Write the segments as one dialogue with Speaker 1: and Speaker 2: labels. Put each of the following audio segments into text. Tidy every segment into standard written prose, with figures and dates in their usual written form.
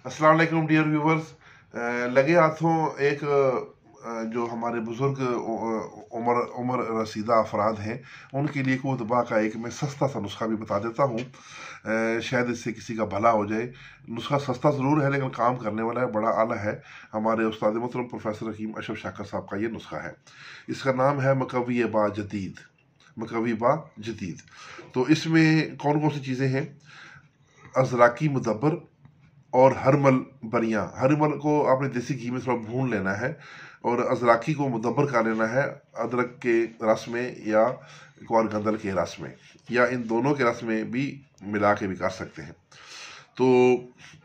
Speaker 1: अस्सलाम वालेकुम dear viewers. लगे हाथों एक जो हमारे बुज़ुर्ग उम्र उम्र रसीदा अफराद हैं, उनके लिए क़ुव्वत बा का एक मैं सस्ता सा नुस्खा भी बता देता हूँ। शायद इससे किसी का भला हो जाए। नुस्खा सस्ता ज़रूर है लेकिन काम करने वाला है, बड़ा आला है। हमारे उस्ताद मोहतरम प्रोफेसर हकीम अशरफ शाकर साहब का ये नुस्खा है। इसका नाम है मकवी बा जदीद। मकवी बा जदीद। तो इसमें कौन कौन सी चीज़ें हैं? अज़राकी मुदब्बर और हरमल बरियाँ। हरमल को आपने देसी घी में थोड़ा भून लेना है और अज़राकी को मुदब्बर कर लेना है अदरक के रस में या गंदल के रस में, या इन दोनों के रस में भी मिला के भी कर सकते हैं। तो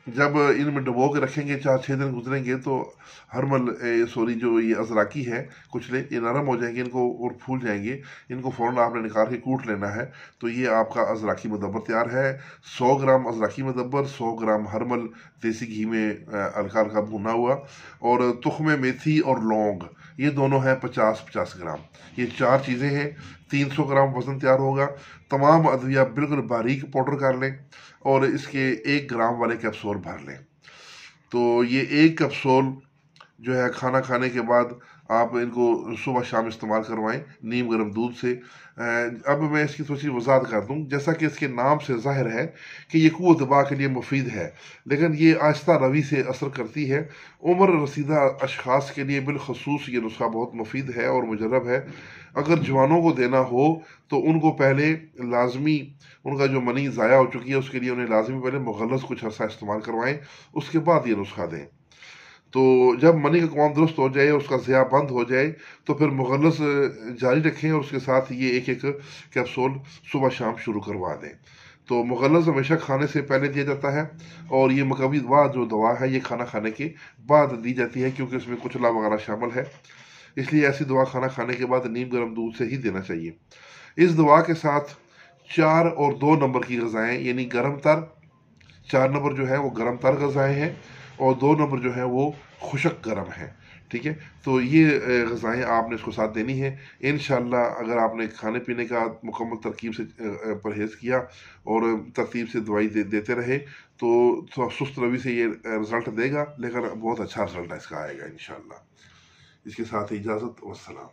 Speaker 1: जब इनमें डुबो के रखेंगे 4-6 दिन गुजरेंगे तो हरमल जो ये अज़राकी है कुचले, ये नरम हो जाएंगे इनको और फूल जाएंगे। इनको फ़ौरन आपने निकाल के कूट लेना है। तो ये आपका अज़राकी मुदब्बर तैयार है। 100 ग्राम अज़राकी मुदब्बर, 100 ग्राम हरमल देसी घी में हल्का हल्का भुना हुआ, और तुख्मे मेथी और लौंग ये दोनों हैं 50-50 ग्राम। ये 4 चीज़ें हैं। 300 ग्राम वज़न तैयार होगा। तमाम अद्विया बिल्कुल बारीक पाउडर कर लें और इसके 1 ग्राम वाले कैप्सूल भर लें। तो ये 1 कैप्सूल जो है खाना खाने के बाद आप इनको सुबह शाम इस्तेमाल करवाएं नीम गर्म दूध से। अब मैं इसकी थोड़ी सी वजाहत कर दूं। जैसा कि इसके नाम से ज़ाहिर है कि ये क़ुव्वत दबा के लिए मुफीद है, लेकिन ये आहिस्ता रवी से असर करती है। उम्र रसीदा अशखास के लिए बिलखसूस ये नुस्खा बहुत मुफीद है और मुजर्रब है। अगर जवानों को देना हो तो उनको पहले लाजमी, उनका जो मनी ज़ाया हो चुकी है उसके लिए उन्हें लाजमी पहले मुगल्लस कुछ अर्सा इस्तेमाल करवाएं, उसके बाद ये नुस्खा दें। तो जब मनी का कवाम दुरुस्त हो जाए, उसका ज़िया बंद हो जाए, तो फिर मुगल्लस जारी रखें और उसके साथ ये एक एक कैप्सूल सुबह शाम शुरू करवा दें। तो मुगल्लस हमेशा खाने से पहले दिया जाता है, और ये मकवी दवा जो दवा है ये खाना खाने के बाद दी जाती है, क्योंकि उसमें कुचला वगैरह शामिल है। इसलिए ऐसी दवा खाना खाने के बाद नीम गर्म दूध से ही देना चाहिए। इस दवा के साथ 4 और 2 नंबर की ग़िज़ाएँ, यानी गर्म तर, 4 नंबर जो है वो गर्म तर ग़िज़ाएँ हैं और 2 नंबर जो है वो खुशक गर्म है। ठीक है, तो ये ग़िज़ाएँ आपने इसको साथ देनी है। इंशाअल्लाह अगर आपने खाने पीने का मुकम्मल तरकीब से परहेज़ किया और तरतीब से दवाई देते रहे तो थोड़ा सुस्त रवि से ये रिज़ल्ट देगा, लेकिन बहुत अच्छा रिज़ल्ट इसका आएगा इंशाअल्लाह। इसके साथ इजाज़त, वस्सलाम।